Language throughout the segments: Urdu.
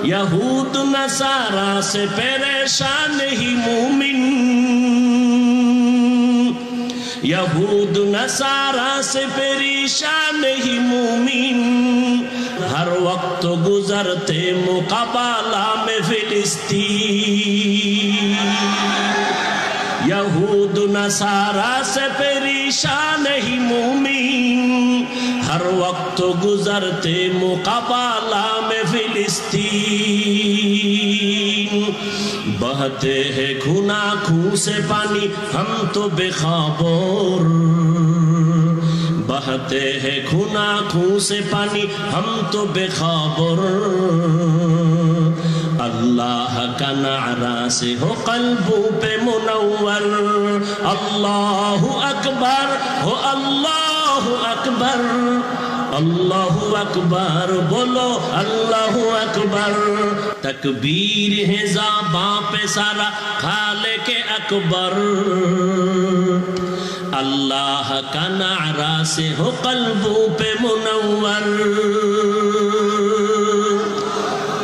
یہود نصارا سے پریشان ہی مومن، یہود نصارا سے پریشان ہی مومن، ہر وقت گزرتے مقابلہ میں فلسطین۔ یہود نصارا سے پریشان ہی مومن، ہر وقت گزرتے مقابلہ میں فلسطین۔ بہتے ہیں خون آنکھوں سے پانی ہم تو بے خبر، بہتے ہیں خون آنکھوں سے پانی ہم تو بے خبر، اللہ کا نعرہ سے ہو قلبوں پہ منور، اللہ اکبر ہو اللہ اکبر، اللہ اکبر بولو اللہ اکبر۔ تکبیر ہے زباں پہ سارا خالق اکبر، اللہ کا نعرہ سے ہو قلبوں پہ منور،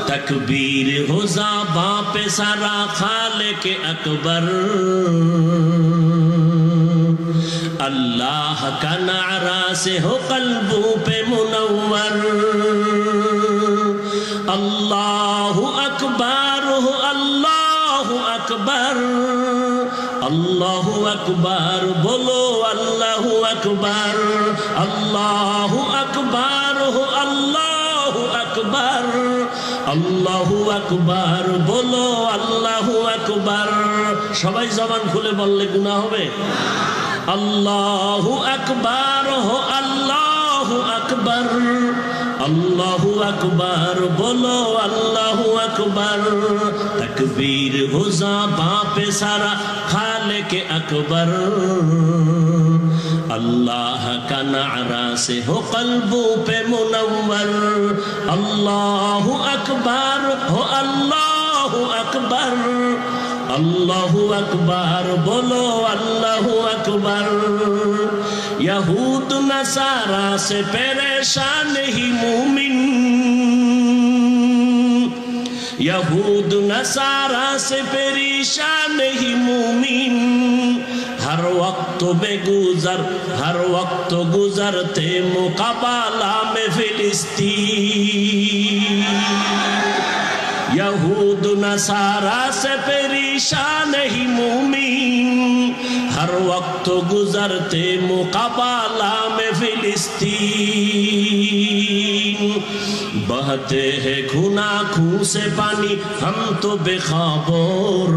تکبیر ہو زباں پہ سارا خالق اکبر، اللہ کا نعرہ سے ہو قلبوں پہ منور، اللہ اکبر ہو اللہ اکبر، اللہ اکبر بولو اللہ اکبر، اللہ اکبر ہو اللہ اکبر، اللہ اکبر بولو اللہ اکبر۔ সবাই জবান খুলে বললে গুনাহ হবে? اللہ اکبر ہو اللہ اکبر، اللہ اکبر بولو اللہ اکبر، تکبیر ہو زباں پہ سارا خالق اکبر، اللہ کا نعرہ سے ہو قلبوں پہ منور، اللہ اکبر ہو اللہ اکبر، اللہ اکبر بولو اللہ اکبر۔ یہود نصارا سے پریشان ہی مومن، یہود نصارا سے پریشان ہی مومن، ہر وقت بے گزر ہر وقت گزرتے مقابلہ میں فلسطین۔ یہود نصارا سے پریشان ہی مومن، ہر وقت گزرتے مقابلہ میں فلسطین۔ بہتے ہیں خون آنکھوں سے پانی ہم تو بے خبر،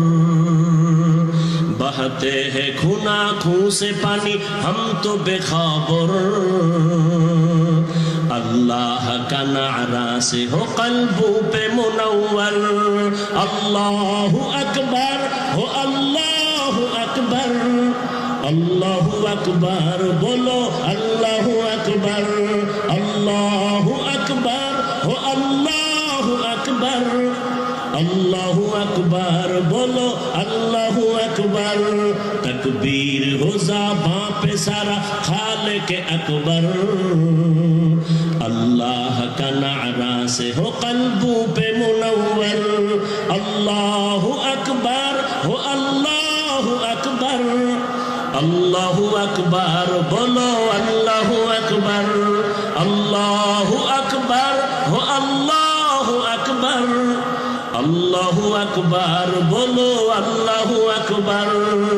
بہتے ہیں خون آنکھوں سے پانی ہم تو بے خبر، اللہ کا نعرہ سے ہو قلبوں پہ منور، اللہ اکبر ہو اللہ اکبر، اللہ اکبر بولو اللہ اکبر، اللہ اکبر ہو اللہ اکبر، اللہ اکبر بولو اللہ اکبر، تکبیر ہو زباں پہ سارا خالق اکبر، اللہ کا نعرہ سے ہو قلبوں پہ منور، اللہ اکبر ہو اللہ اکبر، اللہ اکبر بولو اللہ اکبر، اللہ اکبر ہو اللہ اکبر، اللہ اکبر بولو اللہ اکبر۔